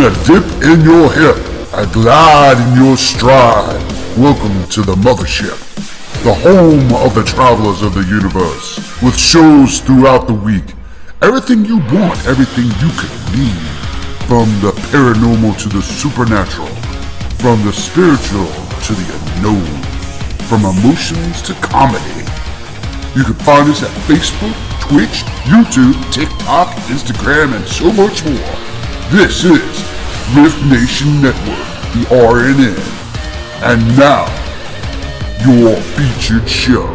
a dip in your hip, a glide in your stride. Welcome to the mothership, the home of the travelers of the universe, with shows throughout the week. Everything you want, everything you could need. From the paranormal to the supernatural, from the spiritual to the unknown, from emotions to comedy. You can find us at Facebook, Twitch, YouTube, TikTok, Instagram, and so much more. This is R.I.F.T Nation Network, the RNN. And now, your featured show.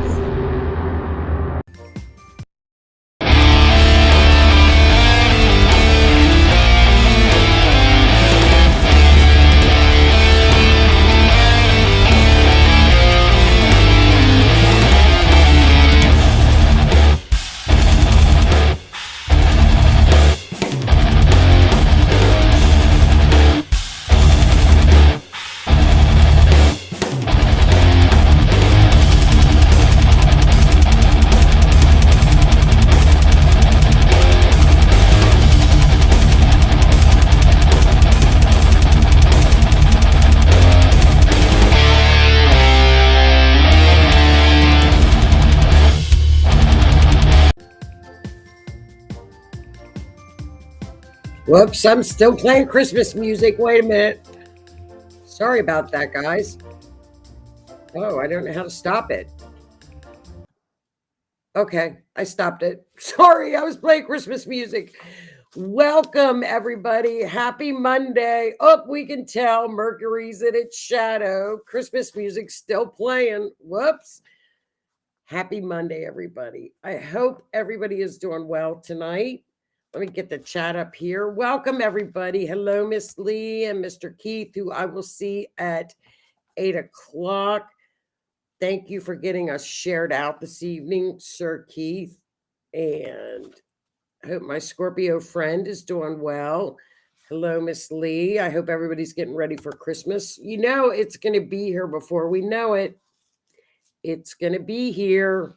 Whoops, I'm still playing Christmas music. Wait a minute. Sorry about that, guys. Oh, I don't know how to stop it. Okay, I stopped it. Sorry, I was playing Christmas music. Welcome, everybody. Happy Monday. Oh, we can tell Mercury's in its shadow. Christmas music's still playing. Whoops. Happy Monday, everybody. I hope everybody is doing well tonight. Let me get the chat up here. Welcome, everybody. Hello, Miss Lee and Mr. Keith, who I will see at 8 o'clock. Thank you for getting us shared out this evening, Sir Keith. And I hope my Scorpio friend is doing well. Hello, Miss Lee. I hope everybody's getting ready for Christmas. You know, it's going to be here before we know it. It's going to be here.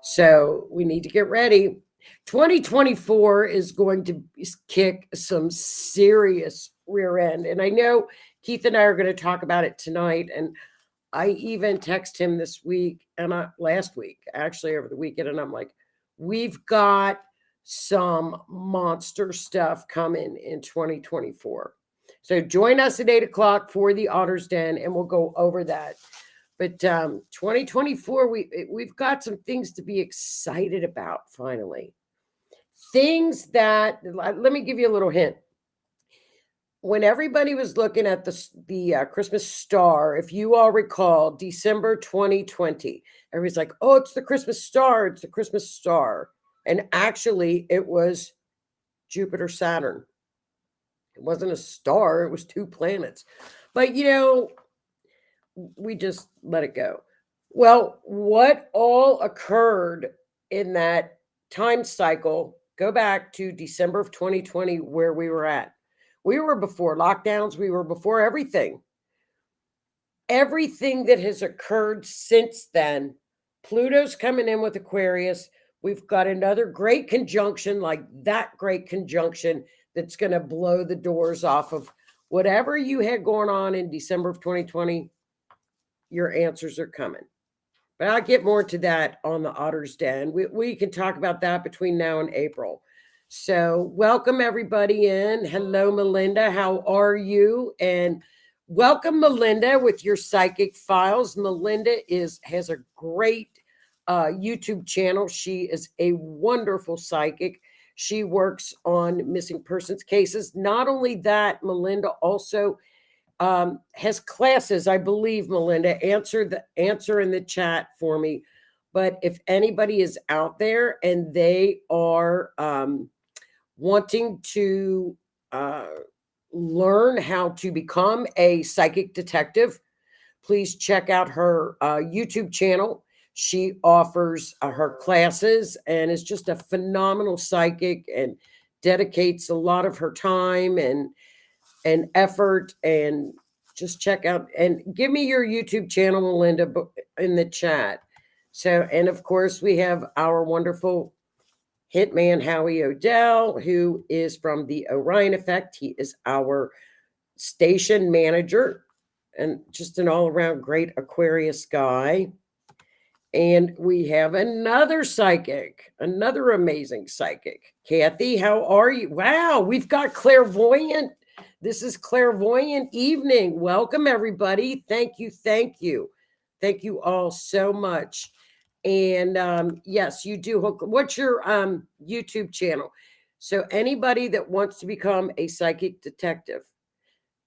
So we need to get ready. 2024 is going to kick some serious rear end. And I know Keith and I are going to talk about it tonight. And I even text him this week and last week, actually over the weekend. And I'm like, we've got some monster stuff coming in 2024. So join us at 8 o'clock for the Otter's Den and we'll go over that. But 2024, we've got some things to be excited about, finally. Things that, let me give you a little hint. When everybody was looking at the Christmas star, if you all recall, December 2020, everybody's like, oh, it's the Christmas star, it's the Christmas star. And actually, it was Jupiter, Saturn. It wasn't a star, it was two planets. But, you know, we just let it go. Well, what all occurred in that time cycle, go back to December of 2020, where we were at. We were before lockdowns. We were before everything. Everything that has occurred since then, Pluto's coming in with Aquarius. We've got another great conjunction, like that great conjunction that's going to blow the doors off of whatever you had going on in December of 2020. Your answers are coming. But I'll get more to that on the Otter's Den. We can talk about that between now and April. So welcome everybody in. Hello, Melinda. How are you? And welcome, Melinda, with your psychic files. Melinda has a great YouTube channel. She is a wonderful psychic. She works on missing persons cases. Not only that, Melinda also has classes, I believe. Melinda, answer in the chat for me. But if anybody is out there and they are wanting to learn how to become a psychic detective, please check out her YouTube channel. She offers her classes and is just a phenomenal psychic and dedicates a lot of her time and effort. And just check out and give me your YouTube channel, Melinda, in the chat. So, and of course, we have our wonderful Hitman Howie Odell, who is from the R.I.F.T. He is our station manager and just an all-around great Aquarius guy. And we have another psychic, another amazing psychic. Kathy, how are you? Wow, we've got clairvoyant. This is clairvoyant evening. Welcome, everybody. Thank you. Thank you. Thank you all so much. And yes, you do. What's your YouTube channel? So anybody that wants to become a psychic detective,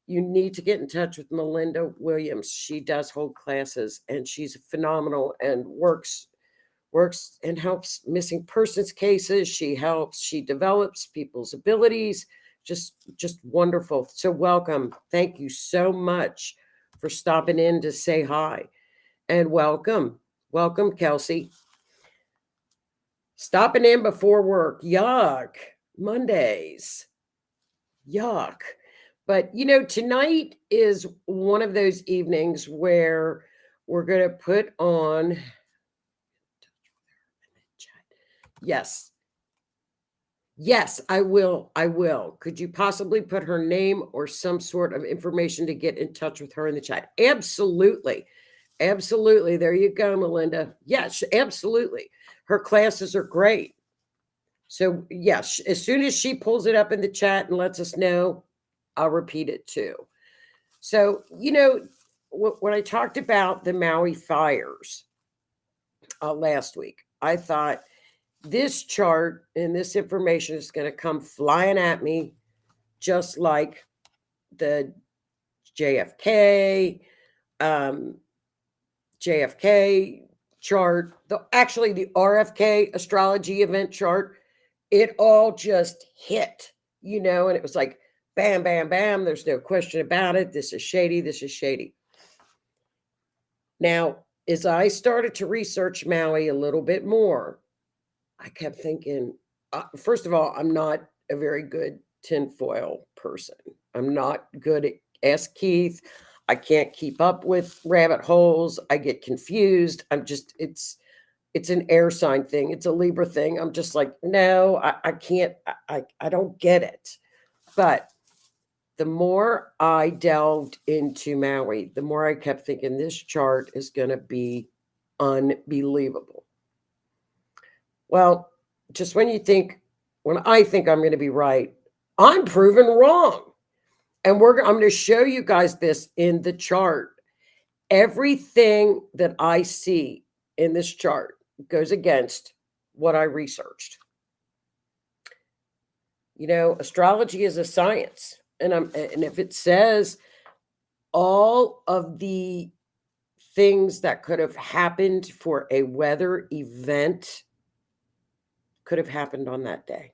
you need to get in touch with Melinda Williams. She does hold classes and she's phenomenal and works and helps missing persons cases. She develops people's abilities. Just wonderful. So welcome. Thank you so much for stopping in to say hi. And welcome. Welcome, Kelsey. Stopping in before work. Yuck. Mondays. Yuck. But, tonight is one of those evenings where we're going to put on. Yes. Yes, I will. I will. Could you possibly put her name or some sort of information to get in touch with her in the chat? Absolutely. Absolutely. There you go, Melinda. Yes, absolutely. Her classes are great. So, yes, as soon as she pulls it up in the chat and lets us know, I'll repeat it too. So, when I talked about the Maui Fires last week, I thought this chart and this information is going to come flying at me just like the JFK chart, the RFK astrology event chart. It all just hit, and it was like bam, bam, bam. There's no question about it. This is shady. This is shady. Now, as I started to research Maui a little bit more, I kept thinking, first of all, I'm not a very good tinfoil person. I'm not good at Ask Keith. I can't keep up with rabbit holes. I get confused. It's an air sign thing. It's a Libra thing. I'm just like, no, I can't. I don't get it. But the more I delved into Maui, the more I kept thinking this chart is going to be unbelievable. Well, just when I think I'm going to be right, I'm proven wrong. And I'm going to show you guys this in the chart. Everything that I see in this chart goes against what I researched. Astrology is a science. And if it says all of the things that could have happened for a weather event could have happened on that day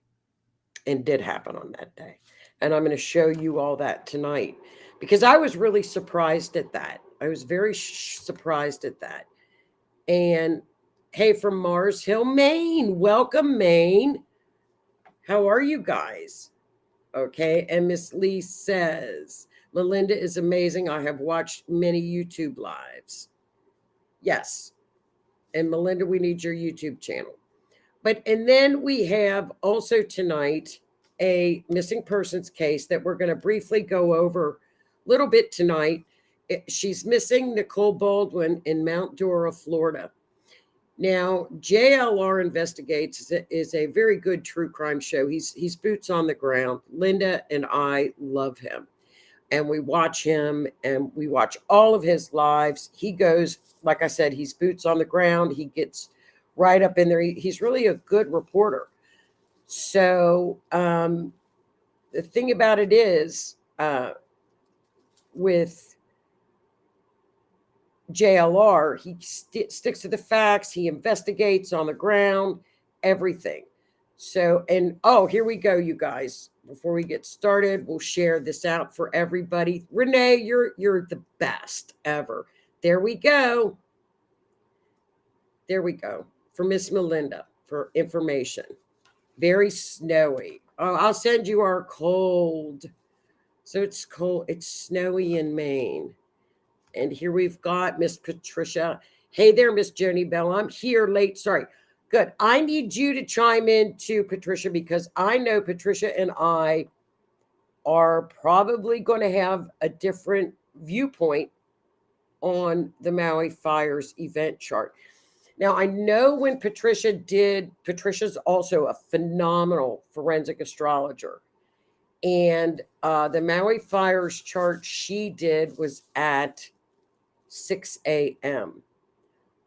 and did happen on that day. And I'm going to show you all that tonight because I was really surprised at that. I was very surprised at that. And hey, from Mars Hill, Maine. Welcome, Maine. How are you guys? Okay. And Miss Lee says, Melinda is amazing. I have watched many YouTube lives. Yes. And Melinda, we need your YouTube channel. And then we have also tonight a missing persons case that we're going to briefly go over a little bit tonight. She's missing Nicole Baldwin in Mount Dora, Florida. Now, JLR Investigates is a very good true crime show. He's boots on the ground. Linda and I love him. And we watch him and we watch all of his lives. He goes, like I said, he's boots on the ground. He gets right up in there. He's really a good reporter. So the thing about it is with JLR, he sticks to the facts. He investigates on the ground, everything. So, here we go, you guys. Before we get started, we'll share this out for everybody. Renee, you're the best ever. There we go. There we go. For Miss Melinda for information. Very snowy. Oh, I'll send you our cold. So it's cold. It's snowy in Maine. And here we've got Miss Patricia. Hey there, Miss Joni Bell. I'm here late. Sorry. Good. I need you to chime in too, Patricia, because I know Patricia and I are probably going to have a different viewpoint on the Maui Fires event chart. Now, I know when Patricia's also a phenomenal forensic astrologer. And the Maui Fires chart she did was at 6 a.m.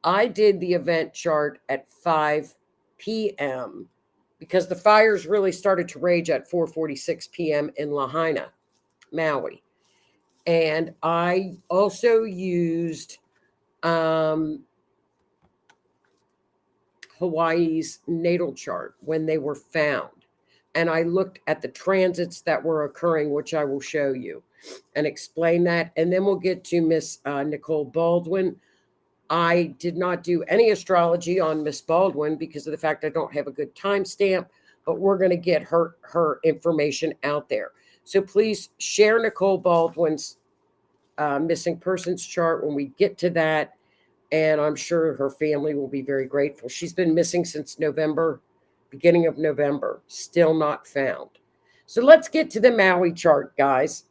I did the event chart at 5 p.m. because the fires really started to rage at 4:46 p.m. in Lahaina, Maui. And I also used Hawaii's natal chart when they were found. And I looked at the transits that were occurring, which I will show you and explain that. And then we'll get to Miss Nicole Baldwin. I did not do any astrology on Miss Baldwin because of the fact I don't have a good timestamp, but we're going to get her information out there. So please share Nicole Baldwin's missing persons chart when we get to that. And I'm sure her family will be very grateful. She's been missing since November, beginning of November, still not found. So let's get to the Maui chart, guys.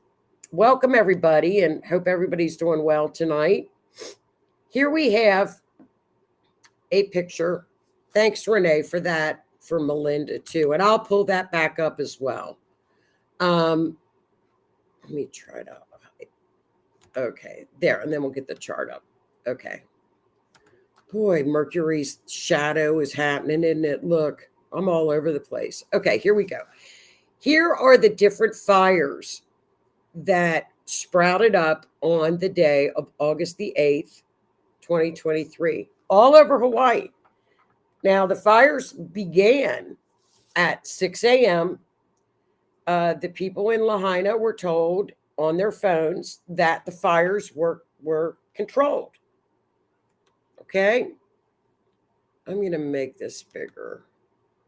Welcome, everybody, and hope everybody's doing well tonight. Here we have a picture. Thanks, Renee, for that, for Melinda, too. And I'll pull that back up as well. Let me try to. Okay, there, and then we'll get the chart up. Okay. Boy, Mercury's shadow is happening, isn't it? Look, I'm all over the place. Okay, here we go. Here are the different fires that sprouted up on the day of August the 8th, 2023, all over Hawaii. Now, the fires began at 6 a.m. The people in Lahaina were told on their phones that the fires were controlled. Okay. I'm going to make this bigger.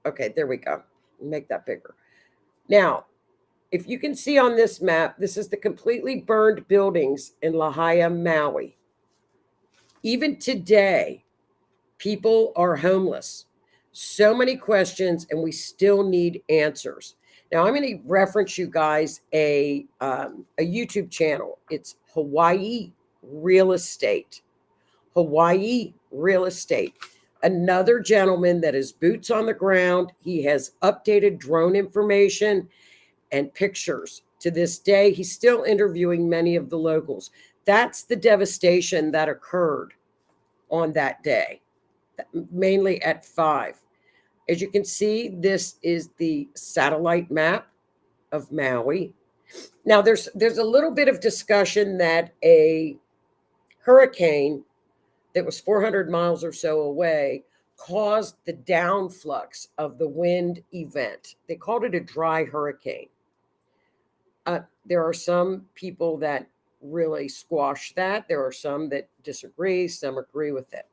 Okay, there we go. Make that bigger. Now, if you can see on this map, this is the completely burned buildings in Lahaina, Maui. Even today, people are homeless. So many questions, and we still need answers. Now, I'm going to reference you guys a YouTube channel. It's Hawaii Real Estate. Hawaii Real Estate. Another gentleman that is boots on the ground. He has updated drone information and pictures. To this day, he's still interviewing many of the locals. That's the devastation that occurred on that day, mainly at 5. As you can see, this is the satellite map of Maui. Now, there's a little bit of discussion that a hurricane that was 400 miles or so away caused the downflux of the wind event. They called it a dry hurricane. There are some people that really squash that. There are some that disagree. Some agree with it.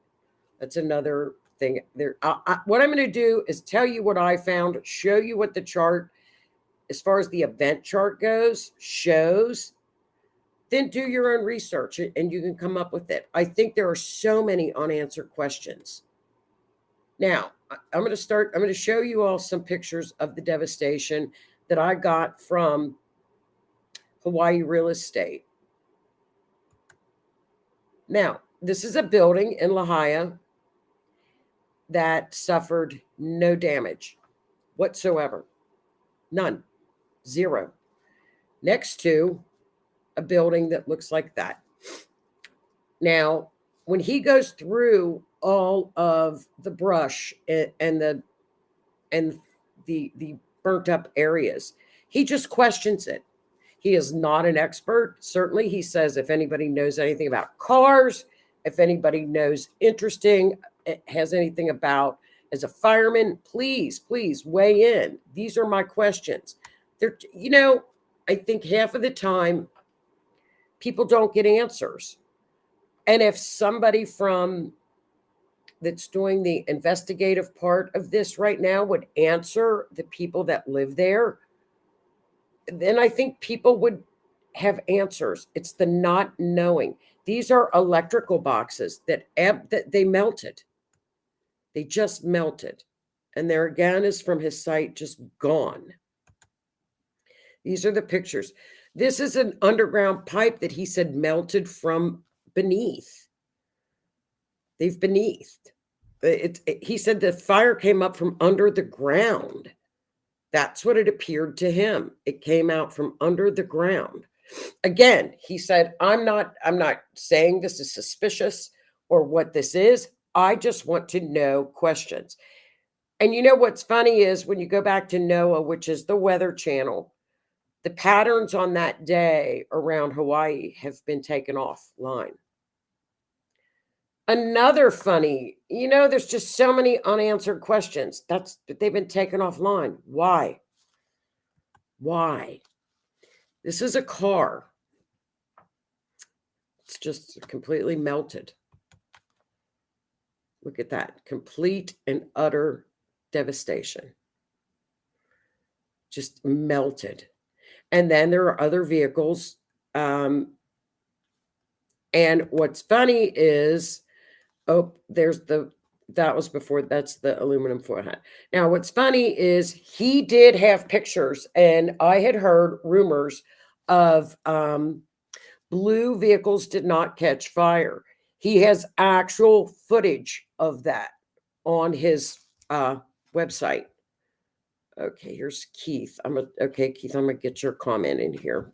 That's another thing. What I'm going to do is tell you what I found, show you what the chart, as far as the event chart goes, shows. Then do your own research and you can come up with it. I think there are so many unanswered questions. Now, I'm going to show you all some pictures of the devastation that I got from Hawaii Real Estate. Now, this is a building in Lahaina that suffered no damage whatsoever. None. Zero. Next to a building that looks like that. Now, when he goes through all of the brush and the burnt up areas, he just questions it. He is not an expert. Certainly, he says if anybody knows anything about cars, if anybody knows has anything about as a fireman, please weigh in. These are my questions. I think half of the time people don't get answers. And if somebody that's doing the investigative part of this right now would answer the people that live there, then I think people would have answers. It's the not knowing. These are electrical boxes that they melted. They just melted. And there again is from his site, just gone. These are the pictures. This is an underground pipe that he said melted from beneath. They've beneathed. He said the fire came up from under the ground. That's what it appeared to him. It came out from under the ground. Again, he said, I'm not saying this is suspicious or what this is. I just want to know questions. And you know what's funny is when you go back to NOAA, which is the Weather Channel, the patterns on that day around Hawaii have been taken offline. Another funny, there's just so many unanswered questions. They've been taken offline. Why? Why? This is a car. It's just completely melted. Look at that. Complete and utter devastation. Just melted. And then there are other vehicles. And what's funny is, that was before, that's the aluminum foil hat. Now, what's funny is he did have pictures, and I had heard rumors of blue vehicles did not catch fire. He has actual footage of that on his website. Okay, here's Keith. Keith, I'm gonna get your comment in here.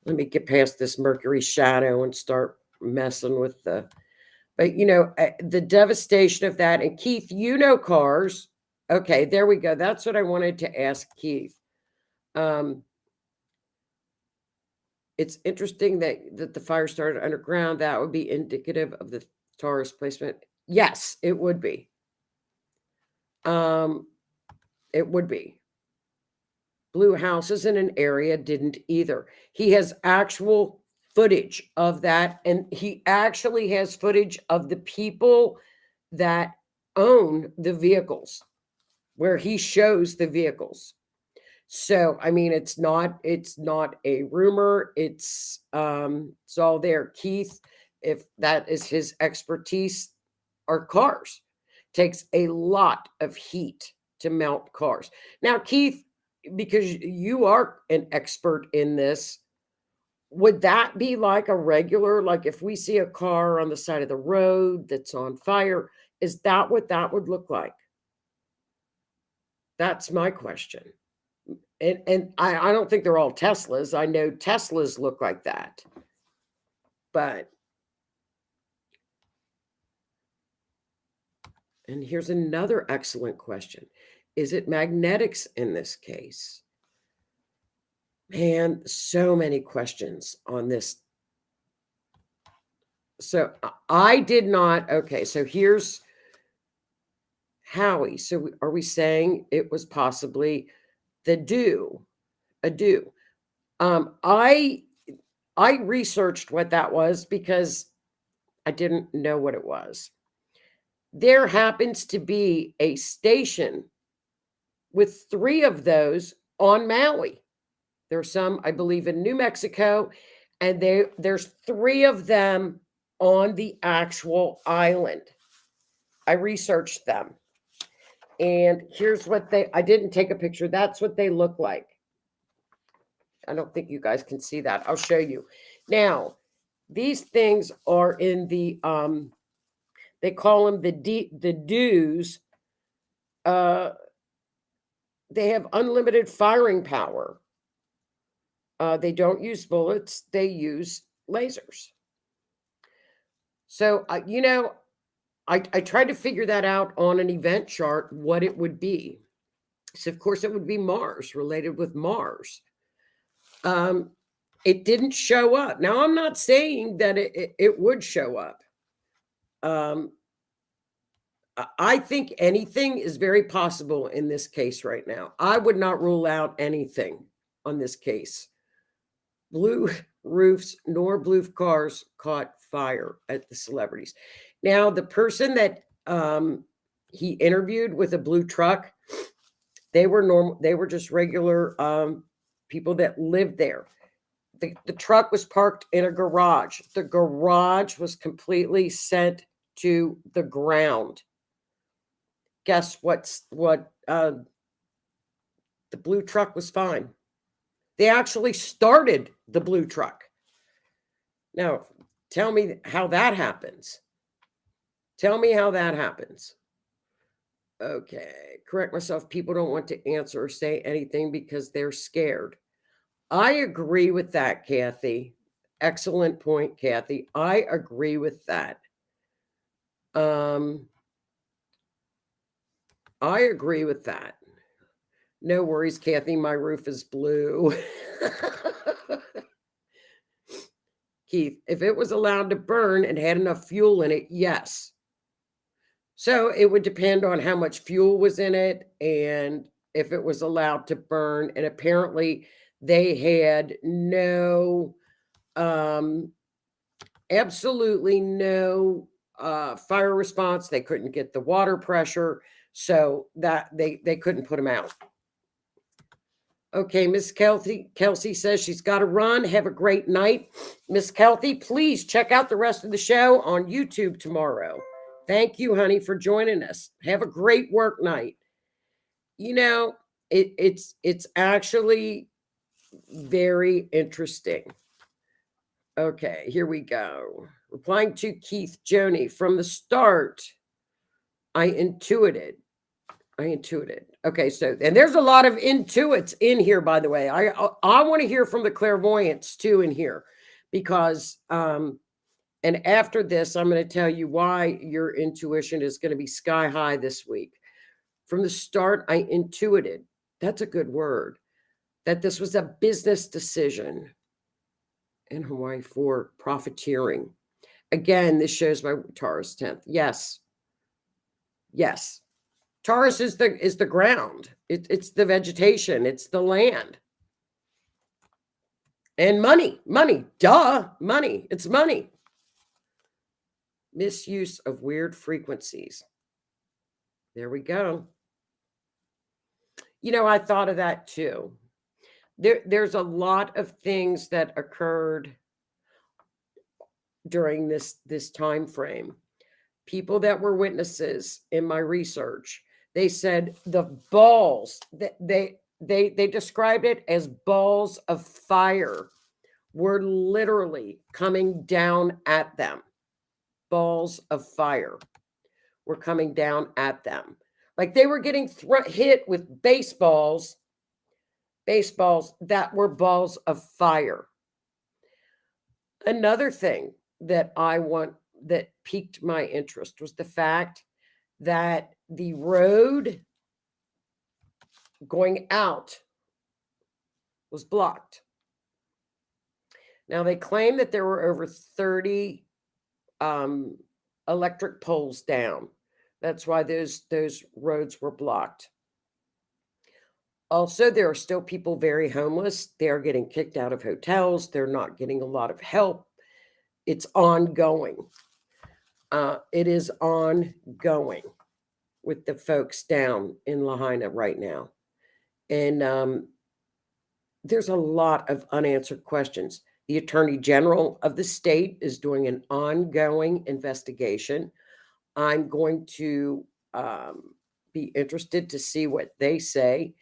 Let me get past this Mercury shadow and start messing with but the devastation of that. And Keith, cars. Okay, there we go. That's what I wanted to ask Keith. It's interesting that the fire started underground. That would be indicative of the Taurus placement. Yes, it would be. It would be. Blue houses in an area didn't either. He has actual footage of that, and he actually has footage of the people that own the vehicles, where he shows the vehicles. So, I mean, it's not a rumor. It's all there. Keith, if that is his expertise, are cars. Takes a lot of heat to melt cars. Now, Keith, because you are an expert in this, would that be like a regular, like if we see a car on the side of the road that's on fire, is that what that would look like? That's my question. And I don't think they're all Teslas. I know Teslas look like that. But, and here's another excellent question. Is it magnetics in this case? Man, so many questions on this. So I did not. Okay, so here's Howie. So are we saying it was possibly a dew? I researched what that was because I didn't know what it was. There happens to be a station with 3 of those on Maui. There's some, I believe, in New Mexico, and there's 3 of them on the actual island. I researched them. And here's what I didn't take a picture. That's what they look like. I don't think you guys can see that. I'll show you. Now, these things are in the, they call them the dews. They have unlimited firing power. They don't use bullets. They use lasers. So, I tried to figure that out on an event chart, what it would be. So, of course, it would be Mars, related with Mars. It didn't show up. Now, I'm not saying that it would show up. I think anything is very possible in this case right now. I would not rule out anything on this case. Blue roofs nor blue cars caught fire at the celebrities. Now, the person that he interviewed with a blue truck, they were normal. They were just regular people that lived there. The truck was parked in a garage. The garage was completely sent to the ground. guess what? The blue truck was fine. They actually started the blue truck. Now, tell me how that happens. Tell me how that happens. Okay, correct myself. People don't want to answer or say anything because they're scared. I agree with that, Kathy. Excellent point, Kathy. I agree with that. I agree with that. No worries, Kathy. My roof is blue. Keith, if it was allowed to burn and had enough fuel in it, yes. So it would depend on how much fuel was in it and if it was allowed to burn. And apparently they had no, absolutely no fire response. They couldn't get the water pressure. So that they couldn't put them out. Okay, Miss Kelsey says she's got to run. Have a great night. Miss Kelsey, please check out the rest of the show on YouTube tomorrow. Thank you, honey, for joining us. Have a great work night. You know, it's actually very interesting. Okay, here we go. Replying to Keith Joni, from the start, I intuited. Okay, so, and there's a lot of intuits in here, by the way. I want to hear from the clairvoyants too in here, because and after this, I'm going to tell you why your intuition is going to be sky high this week. From the start, I intuited, that's a good word, that this was a business decision in Hawaii for profiteering. Again, this shows my Taurus 10th. Yes. Taurus is the ground. It's the vegetation. It's the land. And money. Duh. Money. It's money. Misuse of weird frequencies. There we go. You know, I thought of that too. There's a lot of things that occurred during this time frame. People that were witnesses in my research, they said the balls that they described it as balls of fire were literally coming down at them. Balls of fire were coming down at them. Like they were getting hit with baseballs that were balls of fire. Another thing that that piqued my interest was the fact that the road going out was blocked. Now they claim that there were over 30 electric poles down. That's why those roads were blocked. Also, there are still people very homeless. They're getting kicked out of hotels. They're not getting a lot of help. It's ongoing. It is ongoing with the folks down in Lahaina right now. And there's a lot of unanswered questions. The Attorney General of the state is doing an ongoing investigation. I'm going to be interested to see what they say.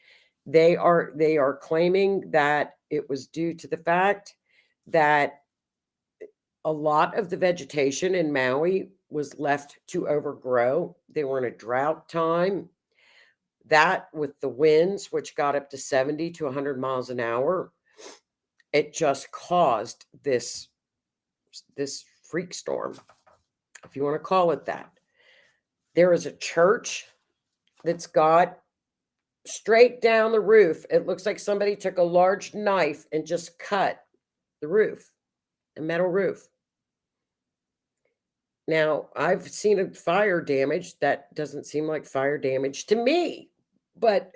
They are claiming that it was due to the fact that a lot of the vegetation in Maui was left to overgrow. They were in a drought time. That with the winds, which got up to 70 to 100 miles an hour, it just caused this freak storm, if you want to call it that. There is a church that's got straight down the roof. It looks like somebody took a large knife and just cut the roof, a metal roof. Now, I've seen a fire damage. That doesn't seem like fire damage to me. But,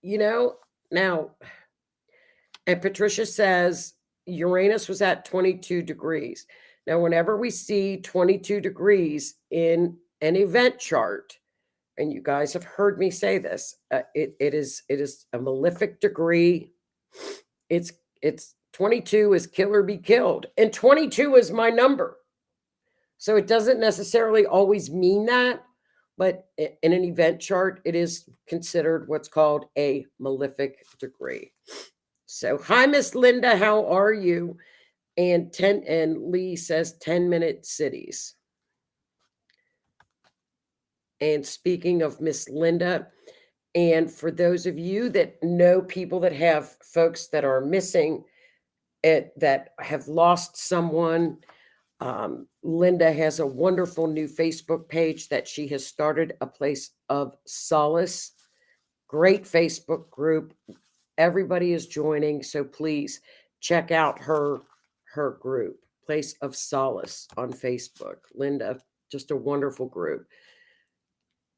you know, now, and Patricia says Uranus was at 22 degrees. Now, whenever we see 22 degrees in an event chart, and you guys have heard me say this, it is a malefic degree. It's 22 is kill or be killed, and 22 is my number. So it doesn't necessarily always mean that, But in an event chart, it is considered what's called a malefic degree. So, hi, Miss Linda, how are you? And Lee says 10-minute cities. And speaking of Miss Linda, and for those of you that know people that have folks that are missing, that have lost someone, Linda has a wonderful new Facebook page that she has started, a place of solace. Great Facebook group. Everybody is joining, so please check out her group, Place of Solace, on Facebook. Linda, just a wonderful group.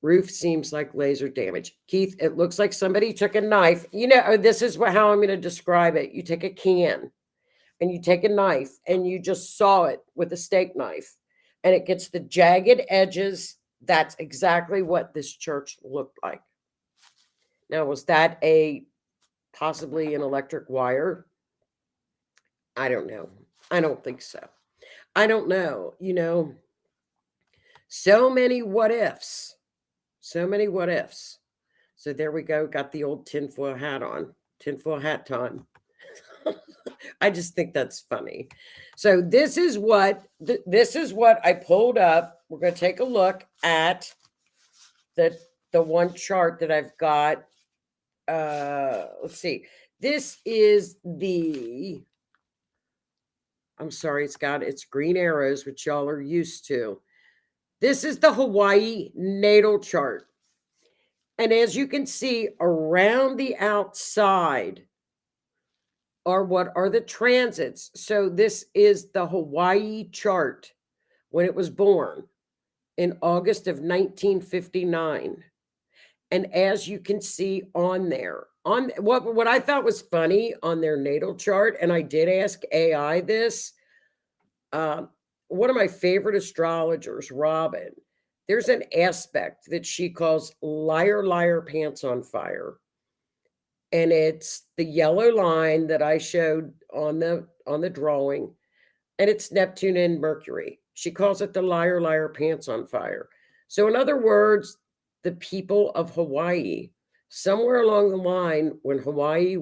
Roof seems like laser damage. Keith, it looks like somebody took a knife. This is how I'm going to describe it. You take a can and you take a knife and you just saw it with a steak knife and it gets the jagged edges. That's exactly what this church looked like. Now, was that possibly an electric wire? I don't know. I don't think so. I don't know. So many what ifs. So many what ifs. So there we go. Got the old tinfoil hat on. Tinfoil hat time. I just think that's funny. So this is what I pulled up. We're going to take a look at the one chart that I've got. Let's see. This is I'm sorry, it's green arrows, which y'all are used to. This is the Hawaii natal chart. And as you can see, around the outside are what are the transits. So this is the Hawaii chart when it was born in August of 1959. And as you can see on there, on what I thought was funny on their natal chart, and I did ask AI this, one of my favorite astrologers, Robin, there's an aspect that she calls liar, liar, pants on fire. And it's the yellow line that I showed on the drawing, and it's Neptune and Mercury. She calls it the liar, liar, pants on fire. So in other words, the people of Hawaii, somewhere along the line when Hawaii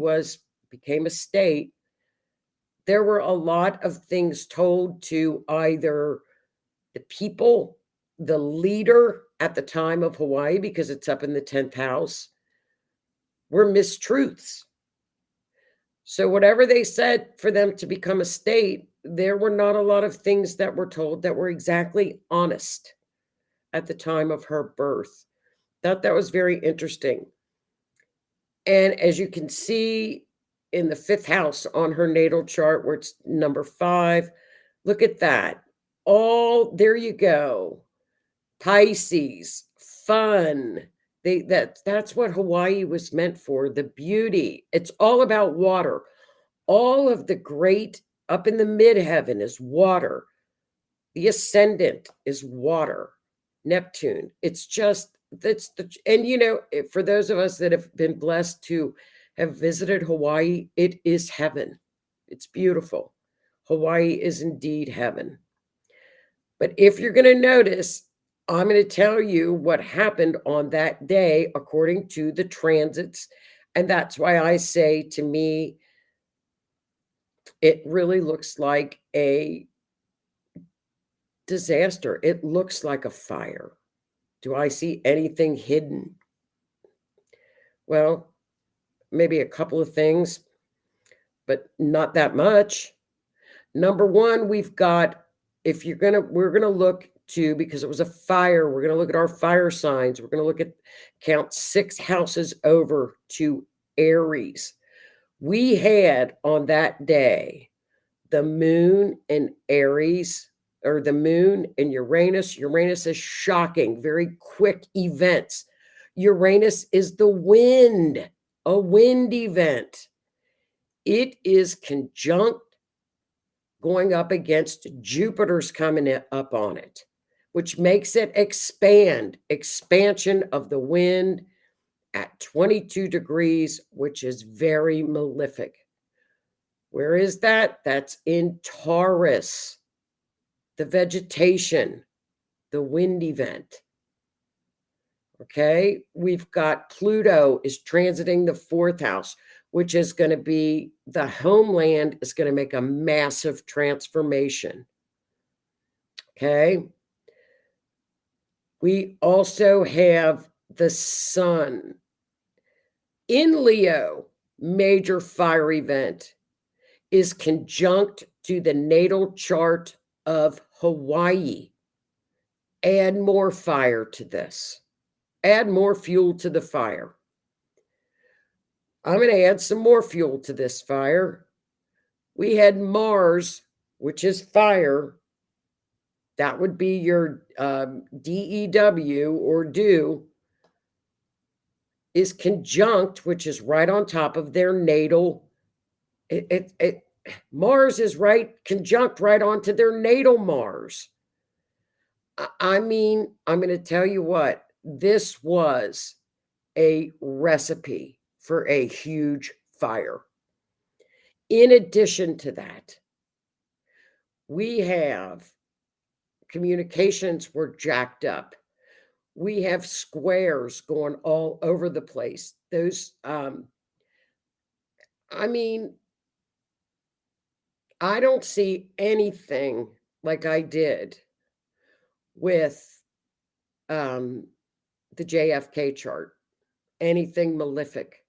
became a state, there were a lot of things told to either the people, the leader at the time of Hawaii, because it's up in the 10th house, were mistruths. So whatever they said for them to become a state, there were not a lot of things that were told that were exactly honest at the time of her birth. Thought that was very interesting. And as you can see in the 5th house on her natal chart, where it's number 5, look at that. There you go. Pisces, fun. That's what Hawaii was meant for, the beauty. It's all about water. All of the great up in the midheaven is water. The ascendant is water. Neptune. For those of us that have been blessed to have visited Hawaii, it is heaven. It's beautiful. Hawaii is indeed heaven. But if you're going to notice, I'm going to tell you what happened on that day according to the transits. And that's why I say, to me, it really looks like a disaster. It looks like a fire. Do I see anything hidden? Well, maybe a couple of things, but not that much. Number one, we're going to look to, because it was a fire, we're going to look at our fire signs. We're going to count 6 houses over to Aries. We had on that day the moon in Aries, or the moon in Uranus. Uranus is shocking, very quick events. Uranus is the wind, a wind event. It is conjunct going up against Jupiter's coming up on it, which makes it expansion of the wind at 22 degrees, which is very malefic. Where is that? That's in Taurus, the vegetation, the wind event. Okay. We've got Pluto is transiting the 4th house, which is going to be the homeland is going to make a massive transformation. Okay. We also have the sun in Leo, major fire event is conjunct to the natal chart of Hawaii. Add more fire to this. Add more fuel to the fire. I'm going to add some more fuel to this fire. We had Mars, which is fire. That would be your DEW or do, is conjunct, which is right on top of their natal. Mars is right conjunct right onto their natal Mars. I mean, I'm going to tell you what, this was a recipe for a huge fire. In addition to that, we have communications were jacked up. We have squares going all over the place. Those, I mean, I don't see anything like I did with the JFK chart, anything malefic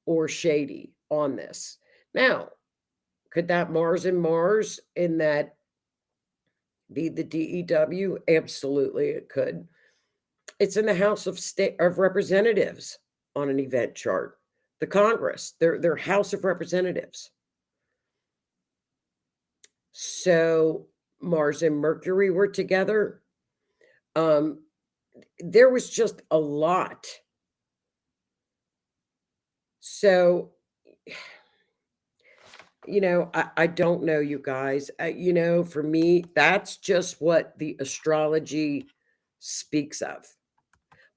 or shady on this. Now, could that Mars and Mars in that be the DEW? Absolutely, it could. It's in the House of Representatives on an event chart. The Congress, their House of Representatives. So Mars and Mercury were together. There was just a lot. So, I don't know, you guys. For me, that's just what the astrology speaks of.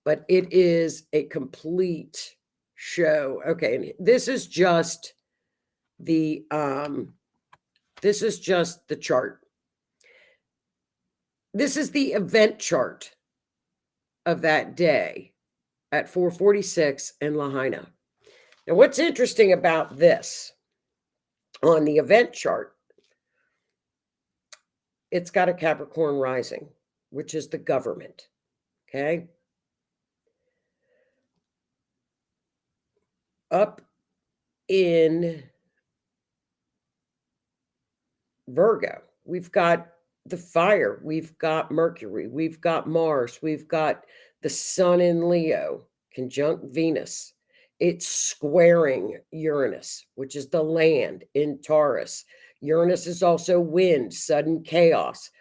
But it is a complete show. Okay, and this is just the chart. This is the event chart of that day at 4:46 in Lahaina. Now, what's interesting about this on the event chart, it's got a Capricorn rising, which is the government. Okay. Up in Virgo, we've got the fire, we've got Mercury, we've got Mars, we've got the sun in Leo, conjunct Venus. It's squaring Uranus, which is the land in Taurus. Uranus is also wind, sudden chaos.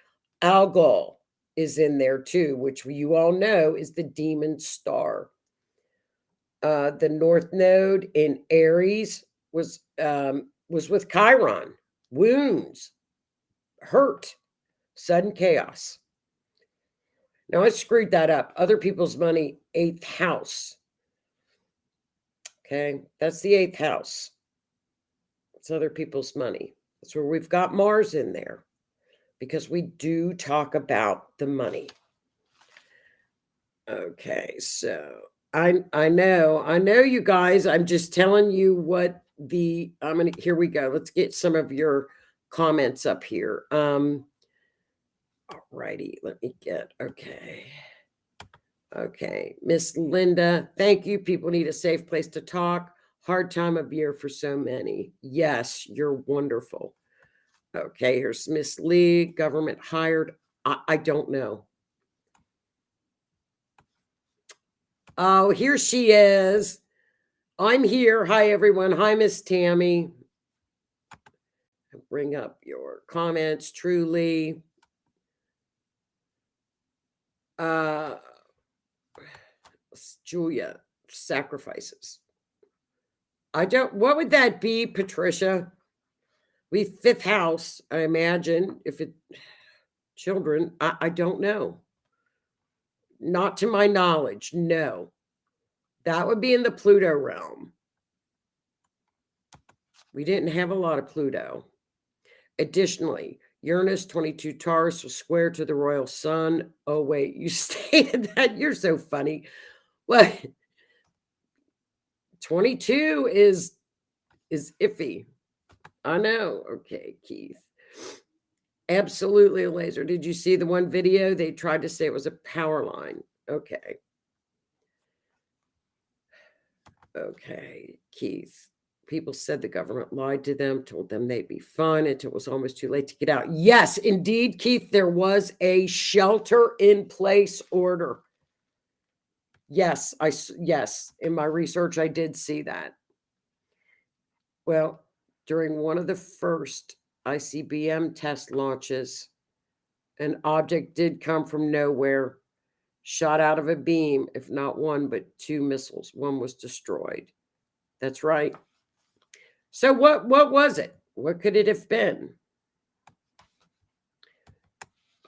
Algol is in there too, which you all know is the demon star. The North Node in Aries was with Chiron, wounds, hurt, sudden chaos. Now I screwed that up. Other people's money, 8th house. Okay, that's the 8th house. It's other people's money. That's where we've got Mars in there because we do talk about the money. Okay, so I know you guys. I'm just telling you what here we go. Let's get some of your comments up here. All righty, let me get okay. Miss Linda, thank you. People need a safe place to talk. Hard time of year for so many. Yes, you're wonderful. Okay, here's Miss Lee, government hired. I don't know. Oh, here she is. I'm here. Hi, everyone. Hi, Miss Tammy. Bring up your comments, truly. Julia, sacrifices. What would that be, Patricia? We 5th house, I imagine. If it children, I don't know. Not to my knowledge, no. That would be in the Pluto realm. We didn't have a lot of Pluto. Additionally, Uranus 22 Taurus was square to the royal sun. Oh, wait, you stated that. You're so funny. Well, 22 is iffy. I know. Okay, Keith. Absolutely a laser. Did you see the one video? They tried to say it was a power line. Okay. Okay, Keith. People said the government lied to them, told them they'd be fine until it was almost too late to get out. Yes, indeed, Keith, there was a shelter in place order. Yes, yes, in my research I did see that. Well, during one of the first ICBM test launches, an object did come from nowhere, shot out of a beam, if not one, but two missiles. One was destroyed. That's right. So what was it? What could it have been?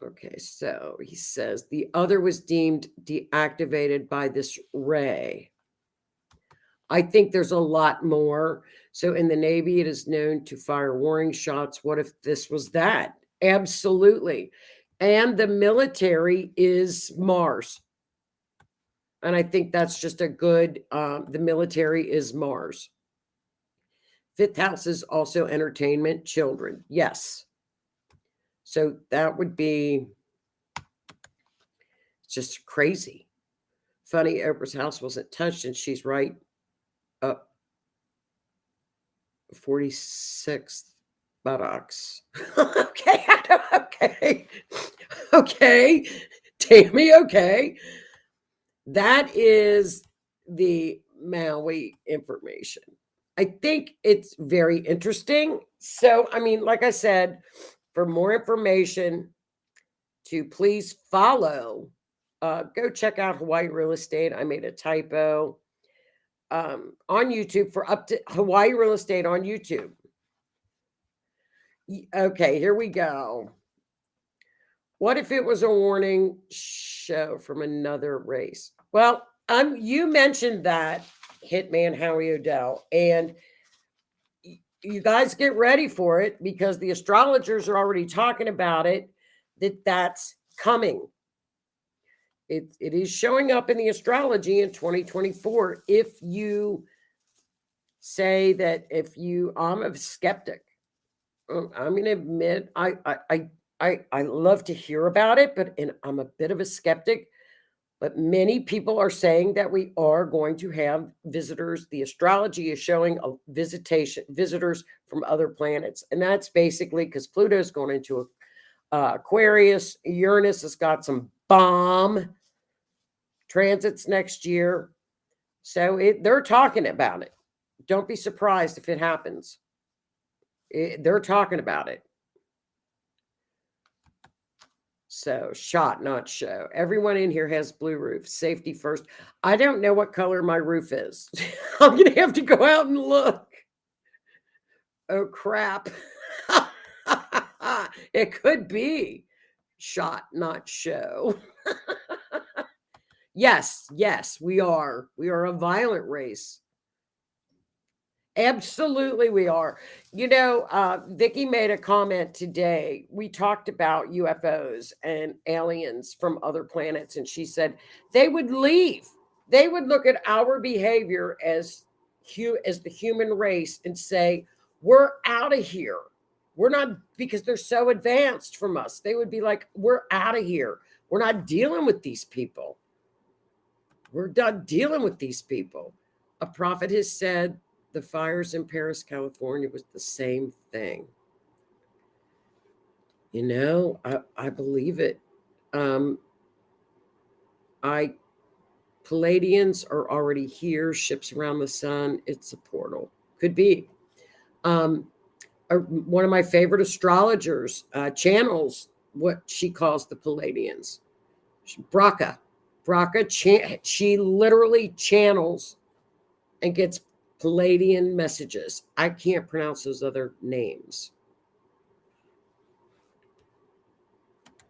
Okay, so he says the other was deemed deactivated by this ray. I think there's a lot more. So in the Navy, it is known to fire warning shots. What if this was that? Absolutely. And the military is Mars. And I think that's just a good, the military is Mars. Fifth house is also entertainment, children. Yes. So that would be just crazy. Funny, Oprah's house wasn't touched, and she's right up 46th buttocks. Okay, okay, okay, Tammy, okay. That is the Maui information. I think it's very interesting. So, I mean, like I said, for more information, to please follow, go check out Hawaii Real Estate. I made a typo on YouTube for up to Hawaii Real Estate on YouTube. Okay, here we go. What if it was a warning show from another race? Well, you mentioned that, Hitman Howie Odell, and you guys get ready for it because the astrologers are already talking about it, that's coming. It is showing up in the astrology in 2024. If you say that, I'm a skeptic. I'm going to admit, I love to hear about it, but I'm a bit of a skeptic. But many people are saying that we are going to have visitors. The astrology is showing a visitors from other planets. And that's basically because Pluto's going into Aquarius. Uranus has got some bomb transits next year. So they're talking about it. Don't be surprised if it happens. They're talking about it. So shot, not show. Everyone in here has blue roof. Safety first. I don't know what color my roof is. I'm going to have to go out and look. Oh, crap. It could be shot, not show. Yes, we are. We are a violent race. Absolutely, we are. Vicki made a comment today. We talked about UFOs and aliens from other planets, and she said they would leave. They would look at our behavior as the human race and say, "We're out of here. We're not," because they're so advanced from us. They would be like, "We're out of here. We're not dealing with these people. We're done dealing with these people." A prophet has said the fires in Paris, California was the same thing. I believe it. Palladians are already here, ships around the sun. It's a portal. Could be. One of my favorite astrologers channels what she calls the Palladians. Braca, she literally channels and gets Palladian messages. I can't pronounce those other names.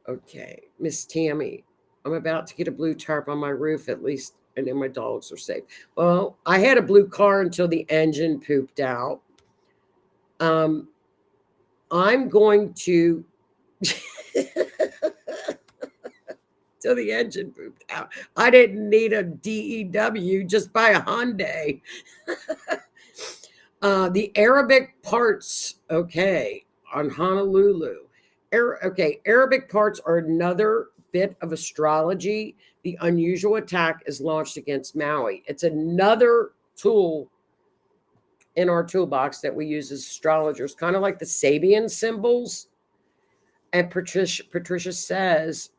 Okay, Miss Tammy, I'm about to get a blue tarp on my roof, at least, and then my dogs are safe. Well, I had a blue car until the engine pooped out. I'm going to till the engine pooped out. I didn't need a DEW, just buy a Hyundai. The Arabic parts, okay, on Honolulu. Okay, Arabic parts are another bit of astrology. The unusual attack is launched against Maui. It's another tool in our toolbox that we use as astrologers, kind of like the Sabian symbols. And Patricia says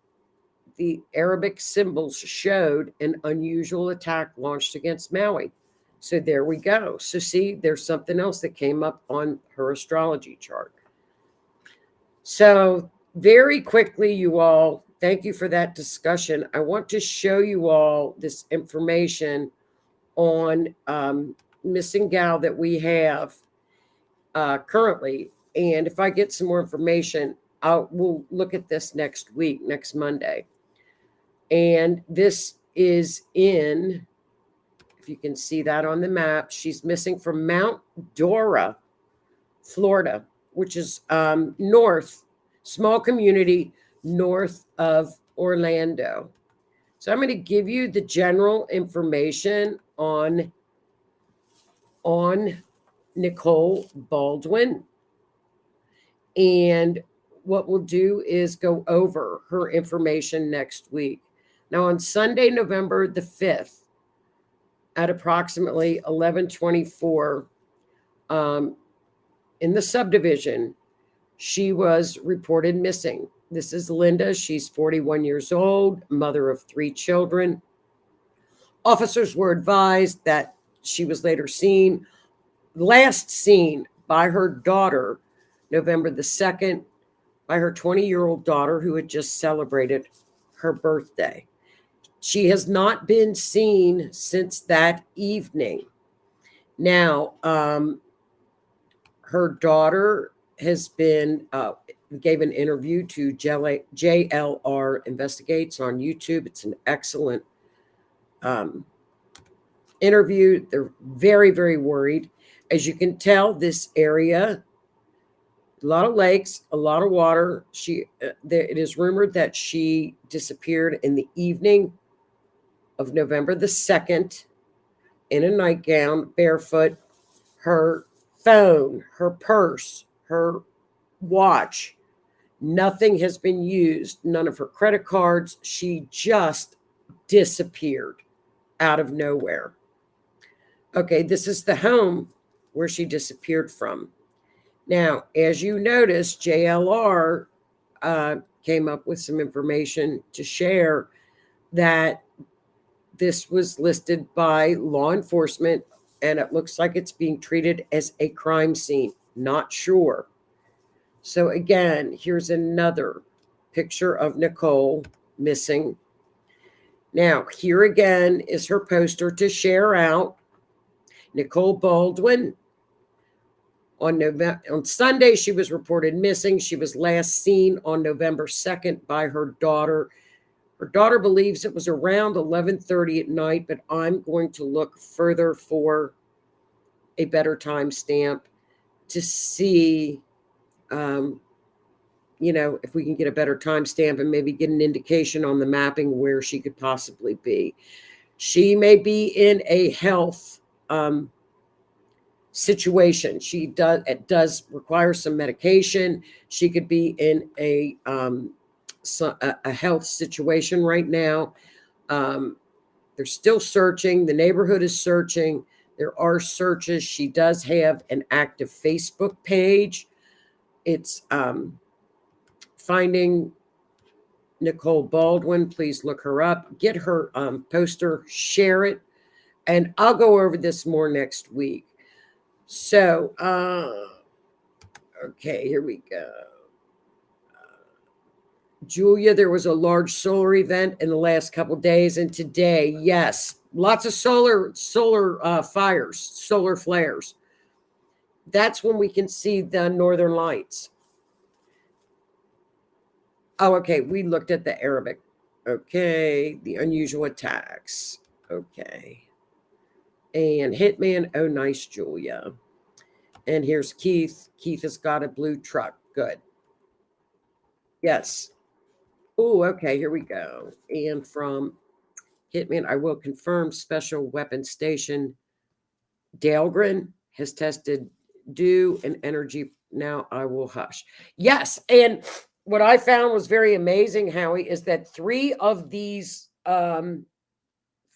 the Arabic symbols showed an unusual attack launched against Maui. So there we go. So see, there's something else that came up on her astrology chart. So very quickly, you all, thank you for that discussion. I want to show you all this information on missing gal that we have currently. And if I get some more information, we'll look at this next week, next Monday. And this is in, if you can see that on the map, she's missing from Mount Dora, Florida, which is north, small community north of Orlando. So I'm going to give you the general information on Nicole Baldwin. And what we'll do is go over her information next week. Now, on Sunday, November the 5th, at approximately 11:24, in the subdivision, she was reported missing. This is Linda. She's 41 years old, mother of 3 children. Officers were advised that she was last seen by her daughter, November the 2nd, by her 20-year-old daughter who had just celebrated her birthday. She has not been seen since that evening. Now, her daughter has been gave an interview to JLR Investigates on YouTube. It's an excellent interview. They're very, very worried. As you can tell, this area, a lot of lakes, a lot of water. It is rumored that she disappeared in the evening of November the 2nd in a nightgown, barefoot. Her phone, her purse, her watch, nothing has been used. None of her credit cards. She just disappeared out of nowhere. Okay, this is the home where she disappeared from. Now, as you notice, JLR came up with some information to share that this was listed by law enforcement, and it looks like it's being treated as a crime scene. Not sure. So again, here's another picture of Nicole missing. Now, here again is her poster to share out. Nicole Baldwin. On Sunday, she was reported missing. She was last seen on November 2nd by her daughter. Her daughter believes it was around 11:30 at night, but I'm going to look further for a better timestamp to see, if we can get a better timestamp and maybe get an indication on the mapping where she could possibly be. She may be in a health situation. It does require some medication. She could be in a health situation right now. They're still searching. The neighborhood is searching. There are searches. She does have an active Facebook page. It's Finding Nicole Baldwin. Please look her up. Get her poster, share it, and I'll go over this more next week. So, okay, here we go. Julia, there was a large solar event in the last couple of days, and today, yes, lots of solar fires, solar flares. That's when we can see the northern lights. Oh, okay, we looked at the Arabic. Okay, the unusual attacks. Okay. And Hitman, oh, nice, Julia. And here's Keith. Keith has got a blue truck. Good. Yes. Oh, okay, here we go. And from Hitman, I will confirm Special Weapons Station Dahlgren has tested dew and energy. Now I will hush. Yes, and what I found was very amazing, Howie, is that 3 of these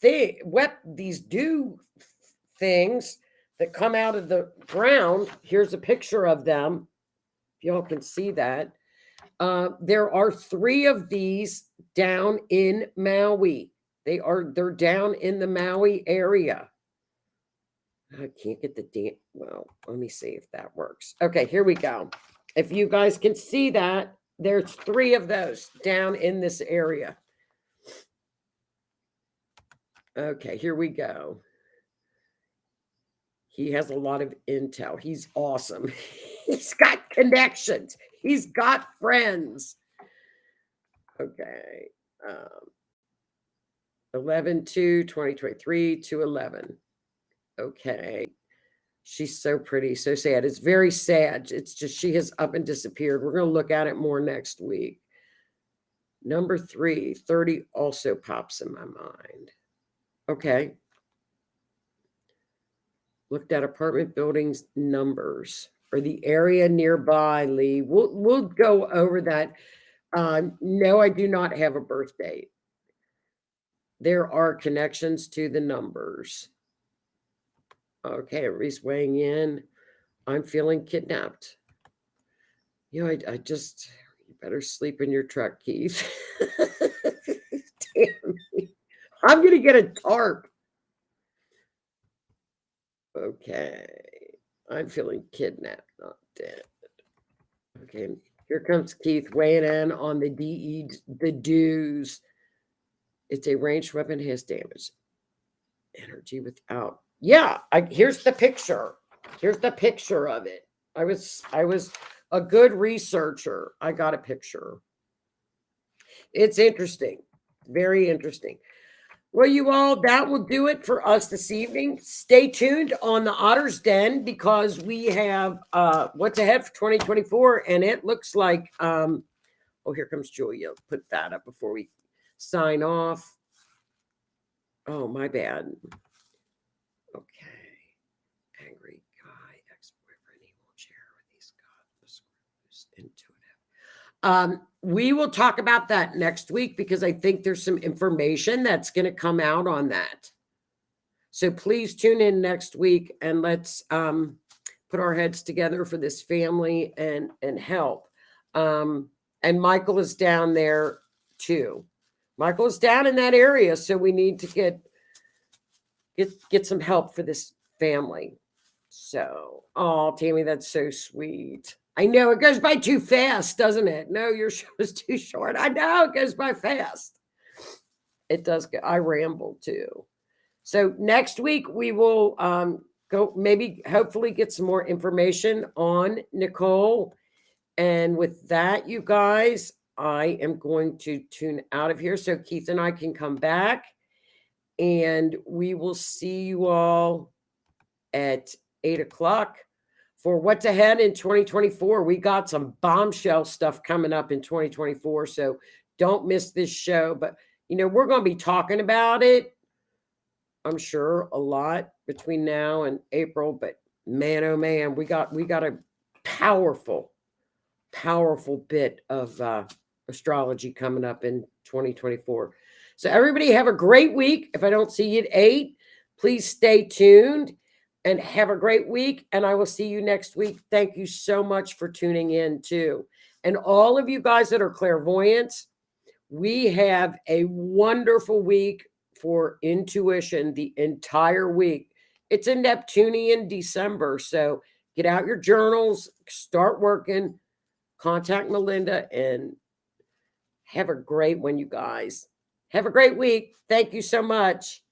these dew things that come out of the ground. Here's a picture of them. If y'all can see that. There are 3 of these down in Maui. They're down in the Maui area. I can't get the damn. Well, let me see if that works. Okay, here we go. If you guys can see that, there's 3 of those down in this area. Okay, here we go. He has a lot of intel. He's awesome. He's got connections. He's got friends. Okay. 11/2/2023 to 11. Okay. She's so pretty, so sad. It's very sad. It's just she has up and disappeared. We're going to look at it more next week. Number 3, 30 also pops in my mind. Okay. Looked at apartment buildings numbers or the area nearby, Lee. We'll go over that. No, I do not have a birth date. There are connections to the numbers. Okay, everybody's weighing in. I'm feeling kidnapped. You know, I just, you better sleep in your truck, Keith. Damn me. I'm going to get a tarp. Okay. I'm feeling kidnapped, not dead. Okay. Here comes Keith weighing in on the the dues. It's a ranged weapon, has damage. Energy without. Yeah, here's the picture. Here's the picture of it. I was a good researcher. I got a picture. It's interesting. Very interesting. Well, you all, that will do it for us this evening. Stay tuned on the Otter's Den because we have what's ahead for 2024, and it looks like oh, here comes Julia. Put that up before we sign off. Oh, my bad. Okay. Angry guy, ex-boyfriend, he won't share with these guys. Intuitive. We will talk about that next week because I think there's some information that's going to come out on that. So please tune in next week and let's put our heads together for this family and help. And Michael is down there too. Michael is down in that area, so we need to get some help for this family. So, oh, Tammy, that's so sweet. I know it goes by too fast, doesn't it? No, your show is too short. I know it goes by fast. It does. I ramble too. So next week we will go maybe hopefully get some more information on Nicole. And with that, you guys, I am going to tune out of here so Keith and I can come back. And we will see you all at 8 o'clock. For what's ahead in 2024. We got some bombshell stuff coming up in 2024. So don't miss this show. But, you know, we're going to be talking about it, I'm sure, a lot between now and April. But man, oh man, we got a powerful bit of astrology coming up in 2024. So everybody have a great week. If I don't see you at 8, please stay tuned. And have a great week, and I will see you next week. Thank you so much for tuning in, too. And all of you guys that are clairvoyants, we have a wonderful week for intuition the entire week. It's a Neptunian December, so get out your journals, start working, contact Melinda, and have a great one, you guys. Have a great week. Thank you so much.